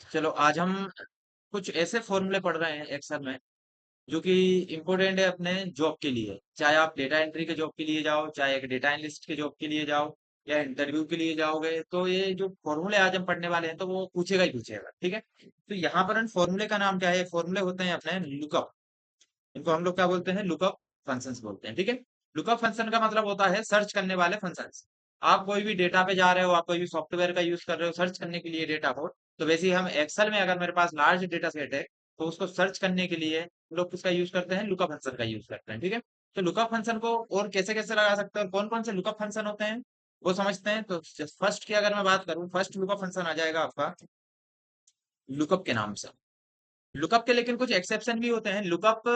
चलो आज हम कुछ ऐसे फॉर्मूले पढ़ रहे हैं एक्सेल में जो कि इम्पोर्टेंट है अपने जॉब के लिए। चाहे आप डेटा एंट्री के जॉब के लिए जाओ, चाहे एक डेटा एनालिस्ट के जॉब के लिए जाओ, या इंटरव्यू के लिए जाओगे, तो ये जो फॉर्मूले आज हम पढ़ने वाले हैं तो वो पूछेगा ही पूछेगा। ठीक है, तो यहाँ पर इन फॉर्मूले का नाम क्या है? फॉर्मूले होते हैं अपने लुकअप। इनको हम लोग क्या बोलते हैं? लुकअप फंक्शंस बोलते हैं। ठीक है, लुकअप फंक्शन का मतलब होता है सर्च करने वाले फंक्शंस। आप कोई भी डेटा पे जा रहे हो, आप कोई भी सॉफ्टवेयर का यूज कर रहे हो सर्च करने के लिए डेटा को, तो वैसे ही हम एक्सेल में अगर मेरे पास लार्ज डेटा सेट है तो उसको सर्च करने के लिए हम लोग किसका यूज करते हैं? लुकअप फंक्शन का यूज करते हैं। ठीक है, तो लुकअप फंक्शन को और कैसे कैसे लगा सकते हैं और कौन कौन से लुकअप फंक्शन होते हैं वो समझते हैं। तो फर्स्ट की अगर मैं बात करूं, फर्स्ट लुकअप फंक्शन आ जाएगा आपका लुकअप के नाम से। लुकअप के लेकिन कुछ एक्सेप्शन भी होते हैं। लुकअप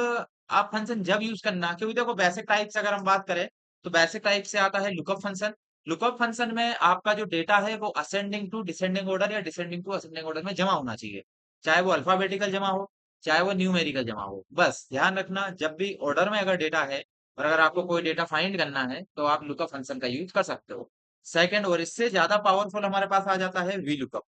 आप फंक्शन जब यूज करना, क्योंकि देखो बेसिक टाइप से अगर हम बात करें तो बेसिक टाइप से आता है लुकअप फंक्शन। लुकअप फंक्शन में आपका जो डेटा है वो असेंडिंग टू डिसेंडिंग ऑर्डर या डिसेंडिंग टू असेंडिंग ऑर्डर में जमा होना चाहिए। चाहे वो अल्फाबेटिकल जमा हो, चाहे वो न्यूमेरिकल जमा हो, बस ध्यान रखना जब भी ऑर्डर में अगर डेटा है और अगर आपको कोई डेटा फाइंड करना है तो आप लुकअप फंक्शन का यूज कर सकते हो। सेकंड और इससे ज्यादा पावरफुल हमारे पास आ जाता है वी लुकअप।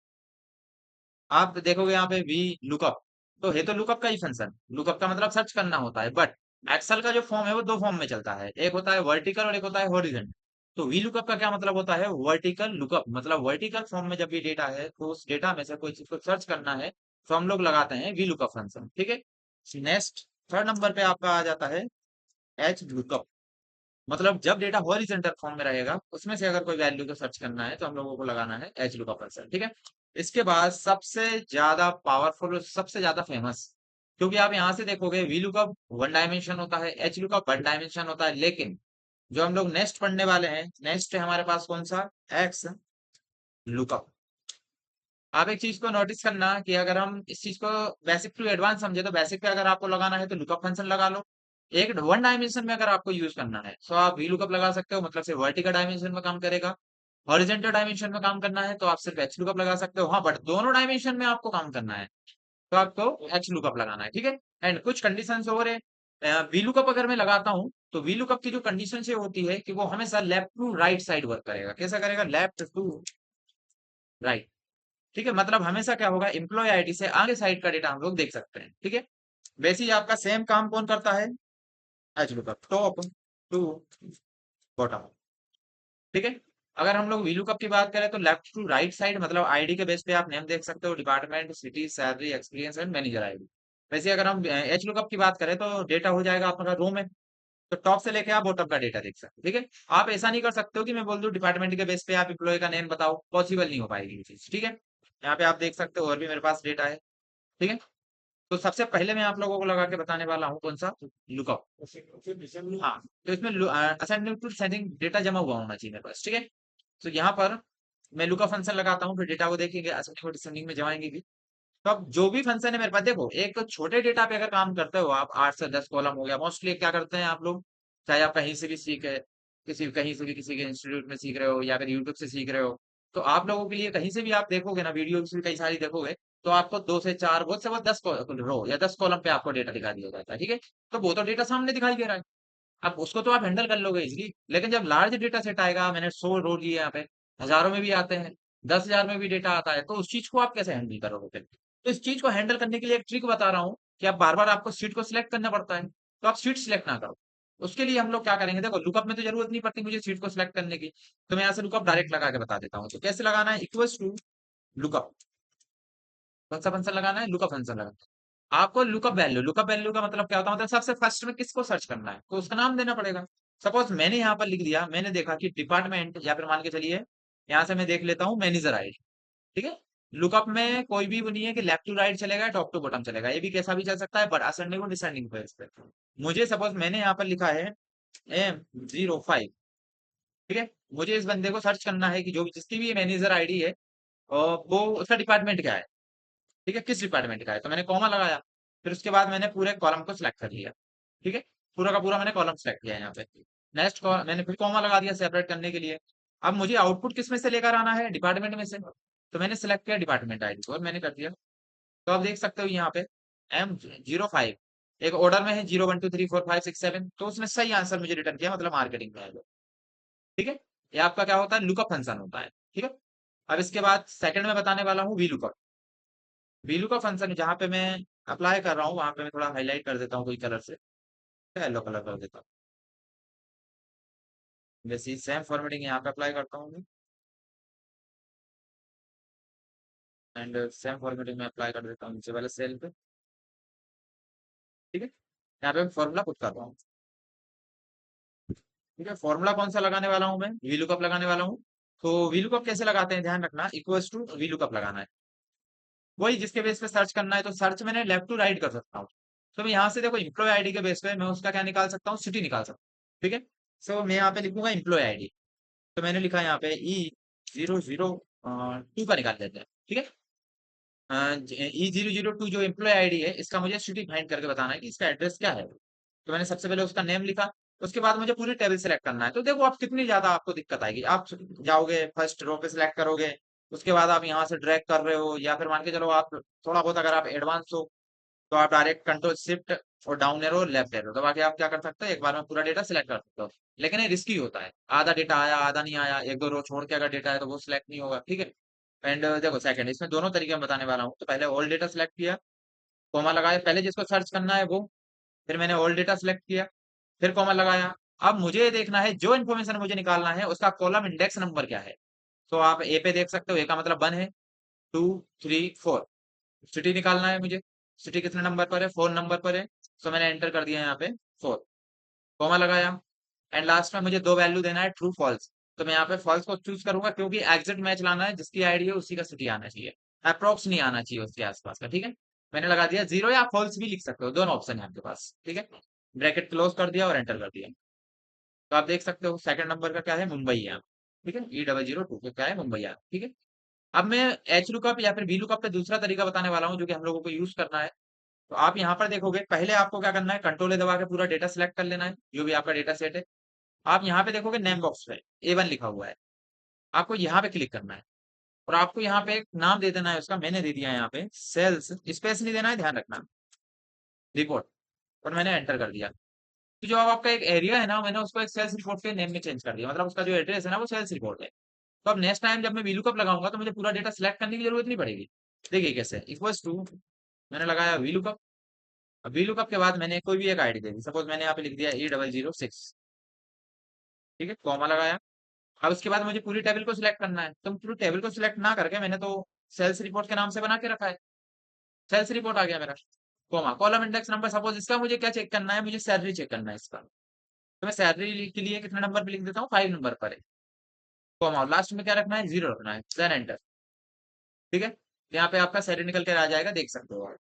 आप देखोगे यहाँ पे वी लुकअप, तो है तो लुकअप का ही फंक्शन। लुकअप का मतलब सर्च करना होता है, बट एक्सेल का जो फॉर्म है वो दो फॉर्म में चलता है, एक होता है वर्टिकल और एक होता है हॉरिजॉन्टल। तो वी लुकअप का क्या मतलब होता है? वर्टिकल लुकअप, मतलब वर्टिकल फॉर्म में जब भी डेटा है तो उस डेटा में से कोई चीज को सर्च करना है तो हम लोग लगाते हैं वी लुकअप फंक्शन। ठीक है, नेक्स्ट थर्ड नंबर पे आपका आ जाता है एच लुकअप। मतलब जब डेटा हॉरिजॉन्टल फॉर्म में रहेगा उसमें से अगर कोई वैल्यू को सर्च करना है तो हम लोगों को लगाना है एच लुकअप फंक्शन। ठीक है, इसके बाद सबसे ज्यादा पावरफुल और सबसे ज्यादा फेमस, क्योंकि आप यहां से देखोगे वी लुकअप वन डायमेंशन होता है, एच लुकअप वन डायमेंशन होता है, लेकिन जो हम लोग नेक्स्ट पढ़ने वाले हैं, नेक्स्ट है हमारे पास कौन सा? X lookup. आप एक चीज को नोटिस करना कि अगर हम इस चीज को बेसिक टू एडवांस समझे तो बेसिक पे अगर आपको लगाना है तो लुकअप फंक्शन लगा लो। एक वन डायमेंशन में अगर आपको यूज करना है तो आप वी लुकअप लगा सकते हो, मतलब से वर्टिकल डायमेंशन में काम करेगा। हॉरिजॉन्टल डायमेंशन में काम करना है तो आप सिर्फ एच लुकअप लगा सकते हो। हाँ, बट दोनों डायमेंशन में आपको काम करना है तो आपको एच लुकअप लगाना है। ठीक है, एंड कुछ कंडीशंस और है। वी लुकअप अगर मैं लगाता हूँ तो वी लुकअप की जो कंडीशन ये होती है कि वो हमेशा left to right side work करेगा। कैसा करेगा? Left to right. ठीक है, मतलब हमेशा क्या होगा? एम्प्लॉय आईडी से आगे साइड का डेटा हम लोग देख सकते हैं। ठीक है, वैसे ही आपका सेम काम कौन करता है? H lookup, top to bottom. ठीक है, अगर हम लोग वीलुकअप की बात करें तो लेफ्ट टू राइट साइड, मतलब आईडी के बेस पे आप नेम देख सकते हो, department, city, salary, experience and manager ID. वैसे अगर हम एच लुकअप की बात करें तो डेटा हो जाएगा आपका रो में, तो टॉप से लेके आप बॉटम का डेटा देख सकते हो। ठीक है, आप ऐसा नहीं कर सकते हो कि मैं बोल दूं डिपार्टमेंट के बेस पे आप एम्प्लॉय का नेम बताओ, पॉसिबल नहीं हो पाएगी ये चीज। ठीक है, यहाँ पे आप देख सकते हो और भी मेरे पास डेटा है। ठीक है, तो सबसे पहले मैं आप लोगों को लगा के बताने वाला हूँ कौन सा? लुकअप। हाँ, तो इसमें असेंडिंग टू डिसेंडिंग डेटा जमा हुआ होना चाहिए मेरे पास। ठीक है, तो यहाँ पर मैं लुकअप फंक्शन लगाता हूँ, फिर डेटा को देखेंगे, असेंडिंग और डिसेंडिंग में जमाएंगे भी। तो अब जो भी फंक्शन है मेरे पास, देखो एक तो छोटे डेटा पे अगर काम करते हो आप, 8 से 10 कॉलम हो गया, मोस्टली क्या करते हैं आप लोग, चाहे आप कहीं से भी सीखे, कहीं से भी किसी के इंस्टीट्यूट में सीख रहे हो या फिर यूट्यूब से सीख रहे हो, तो आप लोगों के लिए कहीं से भी आप देखोगे ना, वीडियो भी कई सारी देखोगे, तो आपको 2 से 4, बहुत से बहुत 10 रो या 10 कॉलम पे आपको डेटा दिखा दिया जाता है। ठीक है, तो वो तो डेटा सामने दिखाई दे रहा है, अब उसको तो आप हैंडल कर लोगे इजिली। लेकिन जब लार्ज डेटा सेट आएगा, मैंने 100 रो लिए यहाँ पे, हजारों में भी आते हैं, 10,000 में भी डेटा आता है, तो उस चीज को आप कैसे हैंडल करोगे फिर? तो इस चीज को हैंडल करने के लिए एक ट्रिक बता रहा हूँ कि आप बार बार आपको सीट को सिलेक्ट करना पड़ता है, तो आप सीट सिलेक्ट ना करो। उसके लिए हम लोग क्या करेंगे, देखो लुकअप में तो जरूरत नहीं पड़ती मुझे सीट को सिलेक्ट करने की, तो मैं यहाँ से लुकअप डायरेक्ट लगा के बता देता हूँ। तो कैसे लगाना है? Equals to lookup. कौन सा फंक्शन लगाना है? लुकअप फंक्शन लगाना है। आपको लुकअप वैल्यू का मतलब क्या होता है? मतलब सबसे फर्स्ट में किसको सर्च करना है तो उसका नाम देना पड़ेगा। सपोज मैंने यहाँ पर लिख दिया, मैंने देखा कि डिपार्टमेंट, या फिर मान के चलिए यहाँ से मैं देख लेता हूँ मैनेजर आईडी। ठीक है, लुकअप में कोई भी वो नहीं है कि लेफ्ट टू राइट चलेगा, टॉप टू बॉटम चलेगा, ये भी कैसा भी चल सकता है, बट असेंडिंग और डिसेंडिंग पे इस पे। मुझे सपोज मैंने यहाँ पर लिखा है M05। ठीक है, मुझे इस बंदे को सर्च करना है कि जो भी जिसकी भी मैनेजर आईडी है वो उसका डिपार्टमेंट क्या है। ठीक है, किस डिपार्टमेंट का है, तो मैंने कॉमा लगाया, फिर उसके बाद मैंने पूरे कॉलम को सिलेक्ट कर लिया। ठीक है, पूरा का पूरा मैंने कॉलम सिलेक्ट किया यहाँ पे। नेक्स्ट मैंने फिर कॉमा लगा दिया सेपरेट करने के लिए। अब मुझे आउटपुट किस में से लेकर आना है? डिपार्टमेंट में से, तो मैंने सिलेक्ट किया डिपार्टमेंट आईडी को और मैंने कर दिया। तो आप देख सकते हो यहाँ पे M05 एक ऑर्डर में है, 0 1 2 3 4 5 6 7, तो उसने सही आंसर मुझे रिटर्न किया, मतलब मार्केटिंग में है वो। ठीक है, ये आपका क्या होता है? लुकअप फंक्शन होता है। ठीक है, अब इसके बाद सेकंड में बताने वाला हूँ वी लुकअप। वीलू का फंक्शन जहाँ पे मैं अप्लाई कर रहा हूँ वहां पे मैं थोड़ा हाईलाइट कर देता हूँ कोई कलर से, येलो कलर कर देता हूँ। वैसे सेम फॉर्मेटिंग यहाँ पे अप्लाई करता हूँ एंड सेम फॉर्मेटिंग में अप्लाई कर देता हूँ नीचे वाले सेल पे। ठीक है, यहाँ पे मैं फॉर्मूला पुट कर रहा हूँ। ठीक है, फॉर्मूला कौन सा लगाने वाला हूँ मैं, वीलुकअप लगाने वाला हूँ। तो वीलुकअप कैसे लगाते हैं ध्यान रखना, इक्वल्स टू वीलुकअप लगाना है। वही जिसके बेस पे सर्च करना है, तो सर्च मैंने लेफ्ट टू राइट कर सकता हूँ। तो मैं यहाँ से देखो एम्प्लॉय आईडी के बेस पे मैं उसका क्या निकाल सकता हूँ, सिटी निकाल सकता हूँ। ठीक है, सो मैं यहाँ पे लिखूंगा एम्प्लॉय आईडी। तो मैंने लिखा यहाँ पे E002 का निकाल लेते हैं। ठीक है, E002 जो एम्प्लॉय आईडी है इसका मुझे सिटी फाइंड करके बताना है कि इसका एड्रेस क्या है। तो मैंने सबसे पहले उसका नेम लिखा। उसके बाद मुझे पूरी टेबल सेलेक्ट करना है। तो देखो आप कितनी ज्यादा आपको दिक्कत आएगी, आप जाओगे फर्स्ट रो पे सिलेक्ट करोगे, उसके बाद आप यहाँ से ड्रैग कर रहे हो, या फिर मान के चलो आप थोड़ा बहुत अगर आप एडवांस हो तो आप डायरेक्ट कंट्रोल शिफ्ट और डाउन एरो लेफ्ट एरो दबा के आप क्या कर सकते हो, एक बार में पूरा डेटा सिलेक्ट कर सकते हो। लेकिन ये रिस्की होता है, आधा डेटा आया आधा नहीं आया, एक दो रो छोड़ के अगर डेटा है तो वो सिलेक्ट नहीं होगा। ठीक है, एंड देखो सेकंड इसमें दोनों तरीके में बताने वाला हूँ। तो पहले ऑल डेटा सिलेक्ट किया, कॉमा लगाया, पहले जिसको सर्च करना है वो, फिर मैंने ऑल डेटा सिलेक्ट किया, फिर कॉमा लगाया। अब मुझे ये देखना है जो इन्फॉर्मेशन मुझे निकालना है उसका कॉलम इंडेक्स नंबर क्या है। तो आप ए पे देख सकते हो, ए का मतलब 1 है, 2, 3, 4। सिटी निकालना है मुझे, सिटी कितने नंबर पर है, 4 नंबर पर है। तो मैंने एंटर कर दिया यहाँ पे 4, कॉमा लगाया, एंड लास्ट में मुझे दो वैल्यू देना है ट्रू फॉल्स। तो मैं यहाँ पे फॉल्स को चूज करूंगा क्योंकि एग्जैक्ट मैच लाना है, जिसकी आईडी है उसी का सिटी आना चाहिए, अप्रोक्स नहीं आना चाहिए उसके आसपास का। ठीक है, मैंने लगा दिया 0, या फॉल्स भी लिख सकते हो, दोनों ऑप्शन है आपके पास। ठीक है, ब्रैकेट क्लोज कर दिया और एंटर कर दिया। तो आप देख सकते हो सेकंड नंबर का क्या है, मुंबई है। ठीक है, E002 का क्या है, मुंबई है। ठीक है, अब मैं एच लुकअप या फिर वी लुकअप पे दूसरा तरीका बताने वाला हूँ जो कि हम लोगों को यूज करना है। तो आप यहाँ पर देखोगे पहले आपको क्या करना है, कंट्रोल दबा के पूरा डेटा सिलेक्ट कर लेना है जो भी आपका डेटा सेट है। आप यहाँ पे देखोगे नेम बॉक्स पे A1 लिखा हुआ है, आपको यहाँ पे क्लिक करना है और आपको यहाँ पे एक नाम दे देना है उसका। मैंने दे दिया है यहाँ पे सेल्स, स्पेस नहीं देना है, ध्यान रखना, रिपोर्ट। और मैंने एंटर कर दिया। तो जो अब आपका एक एरिया है ना, मैंने उसको एक सेल्स रिपोर्ट के नेम में चेंज कर दिया, मतलब उसका जो एड्रेस है ना वो सेल्स रिपोर्ट है। तो अब नेक्स्ट टाइम जब मैं वीलुकअप लगाऊंगा तो मुझे पूरा डेटा सिलेक्ट करने की जरूरत नहीं पड़ेगी। देखिए कैसे, इक्वल्स टू, मैंने लगाया वीलुकअप। अब वीलुकअप के बाद मैंने कोई भी एक आईडी दे दी, सपोज मैंने यहाँ पे लिख दिया E006। ठीक है, कॉमा लगाया। अब उसके बाद मुझे पूरी टेबल को सिलेक्ट करना है, तो पूरी टेबल को सिलेक्ट ना करके मैंने तो सेल्स रिपोर्ट के नाम से बना के रखा है, सेल्स रिपोर्ट आ गया मेरा। Comma column index number, suppose इसका मुझे क्या चेक करना है, मुझे सैलरी चेक करना है इसका। तो मैं सैलरी के लिए कितने नंबर पे लिख देता हूँ, 5 नंबर पर है। कॉमा लास्ट में क्या रखना है, 0 रखना है, देन एंटर। ठीक है, यहाँ पे आपका सैलरी निकल कर आ जाएगा, देख सकते हो आप,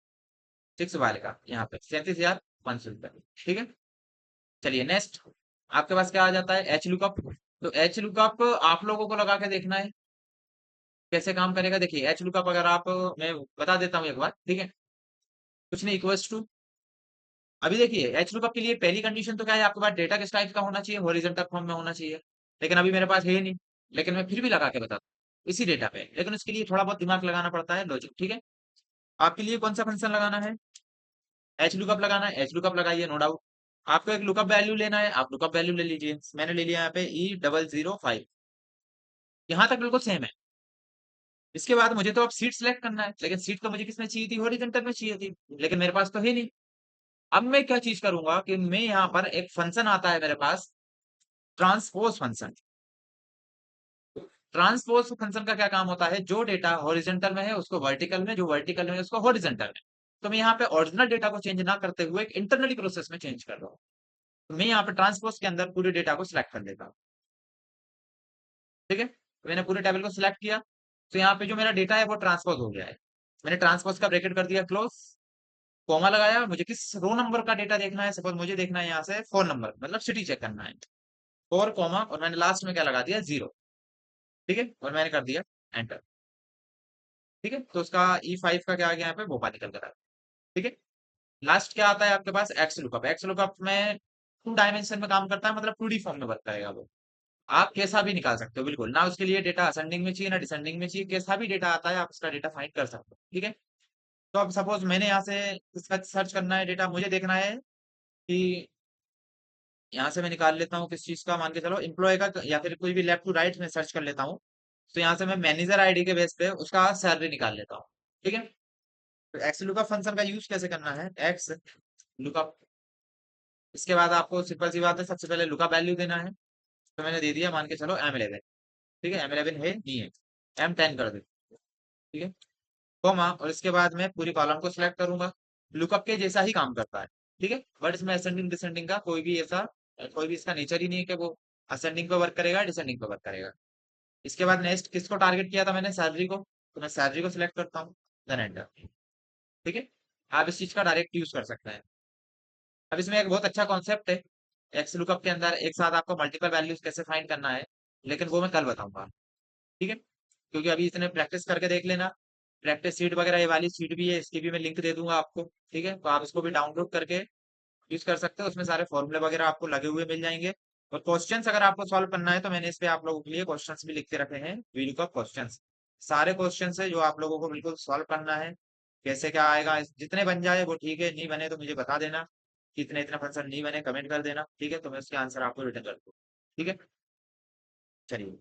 6 वाले का यहाँ पे 37,500 रुपये। ठीक है, चलिए नेक्स्ट आपके पास क्या आ जाता है, एच लुकअप। तो एच लुकअप आप लोगों को लगा के देखना है कैसे काम करेगा। देखिए एच लुकअप अगर आप, मैं बता देता हूँ एक बार। ठीक है, कुछ नहीं, इक्वल्स टू, अभी देखिए एच लुकअप के लिए पहली कंडीशन तो क्या है, आपके पास डेटा किस टाइप का होना चाहिए, हॉरिजॉन्टल फॉर्म में होना चाहिए। लेकिन अभी मेरे पास है ही नहीं, लेकिन मैं फिर भी लगा के बताता हूँ इसी डेटा पे, लेकिन उसके लिए थोड़ा बहुत दिमाग लगाना पड़ता है, लॉजिक। ठीक है, आपके लिए कौन सा फंक्शन लगाना है, एच लुकअप लगाना है, एच लुकअप लगाइए, नो डाउट। आपको एक लुकअप वैल्यू लेना है, आप लुकअप वैल्यू ले लीजिए। मैंने ले लिया यहाँ पे E005। यहाँ तक बिल्कुल सेम है। इसके बाद मुझे तो अब सीट सेलेक्ट करना है, लेकिन सीट तो मुझे किसमें चाहिए थी, हॉरिजॉन्टल में चाहिए थी, लेकिन मेरे पास तो है नहीं। अब मैं क्या चीज करूंगा कि मैं यहाँ पर एक फंक्शन आता है मेरे पास, ट्रांसपोज फंक्शन। ट्रांसपोज फंक्शन का क्या काम होता है, जो डेटा हॉरिजॉन्टल में है उसको वर्टिकल में, जो वर्टिकल में है उसको हॉरिजॉन्टल में। तो मैं यहाँ पे ओरिजिनल डेटा को चेंज ना करते हुए एक इंटरनली प्रोसेस में चेंज कर रहा हूँ। तो मैं यहाँ पे ट्रांसपोज के अंदर पूरे डेटा को सिलेक्ट कर देता हूँ। ठीक है, तो मैंने पूरे टेबल को सिलेक्ट किया। तो यहाँ पे जो मेरा डेटा है वो ट्रांसपोज हो गया है। मैंने ट्रांसपोज का ब्रैकेट कर दिया क्लोज, कॉमा लगाया। मुझे किस रो नंबर का डेटा देखना है, सपोज मुझे देखना है यहाँ से 4 नंबर, मतलब सिटी चेक करना है। 4 कॉमा, और मैंने लास्ट में क्या लगा दिया, 0। ठीक है, और मैंने कर दिया एंटर। ठीक है, तो उसका E5 का क्या आ गया यहाँ पे, भोपाल निकल कर आ गया। ठीक है, लास्ट क्या आता है आपके पास, एक्स लुकअप। एक्स लुकअप में 2 डायमेंशन में काम करता है, मतलब 2D फॉर्म में वर्क करेगा वो। आप कैसा भी निकाल सकते हो, बिल्कुल ना उसके लिए डेटा असेंडिंग में चाहिए ना डिसेंडिंग में चाहिए, कैसा भी डेटा आता है आप उसका डेटा फाइंड कर सकते हो। ठीक है, तो अब सपोज मैंने यहाँ से इसका सर्च करना है डेटा, मुझे देखना है कि यहाँ से मैं निकाल लेता हूँ किस चीज का, मान के चलो एम्प्लॉय का, या फिर कोई भी लेफ्ट टू राइट में सर्च कर लेता हूँ। तो यहाँ से मैं मैनेजर आईडी के बेस पे उसका सैलरी निकाल लेता हूँ। ठीक है, तो एक्स लुकअप फंक्शन का यूज कैसे करना है, एक्स लुकअप, इसके बाद आपको सिंपल सी बात है, सबसे पहले लुकअप वैल्यू देना है। तो मैंने दे दिया, मान के चलो M11, ठीक है, M11 है नहीं है, M10 कर दे, ठीक है, कॉमा, और इसके बाद मैं पूरी कॉलम को सिलेक्ट करूंगा। लुकअप के जैसा ही काम करता है, ठीक है, बट इसमें असेंडिंग डिसेंडिंग का कोई भी इसका नेचर ही नहीं है कि वो असेंडिंग पे वर्क करेगा डिसेंडिंग पे वर्क करेगा। इसके बाद नेक्स्ट किसको टारगेट किया था मैंने, सैलरी को, तो मैं सैलरी को सिलेक्ट करता हूँ, देन एंटर, ठीक है। आप इस चीज का डायरेक्ट यूज कर सकते हैं। अब इसमें एक बहुत अच्छा कॉन्सेप्ट है, एक्स लुकअप के अंदर एक साथ आपको मल्टीपल वैल्यूज कैसे फाइंड करना है, लेकिन वो मैं कल बताऊंगा, ठीक है, क्योंकि अभी इतने प्रैक्टिस करके देख लेना। प्रैक्टिस सीट वगैरह ये वाली सीट भी है, इसकी भी मैं लिंक दे दूंगा आपको, ठीक है, तो आप इसको भी डाउनलोड करके यूज कर सकते हो, उसमें सारे फॉर्मूले वगैरह आपको लगे हुए मिल जाएंगे। और क्वेश्चंस अगर आपको सॉल्व करना है तो मैंने इस पे आप लोगों के लिए क्वेश्चंस भी लिख के रखे हैं, वीलुकअप क्वेश्चंस, सारे क्वेश्चंस है जो आप लोगों को बिल्कुल सॉल्व करना है। कैसे क्या आएगा, जितने बन जाए वो ठीक है, नहीं बने तो मुझे बता देना कि इतने इतने फंक्शन नहीं बने, कमेंट कर देना, ठीक है, तो मैं उसके आंसर आपको रिटर्न कर दूँ, ठीक है। चलिए।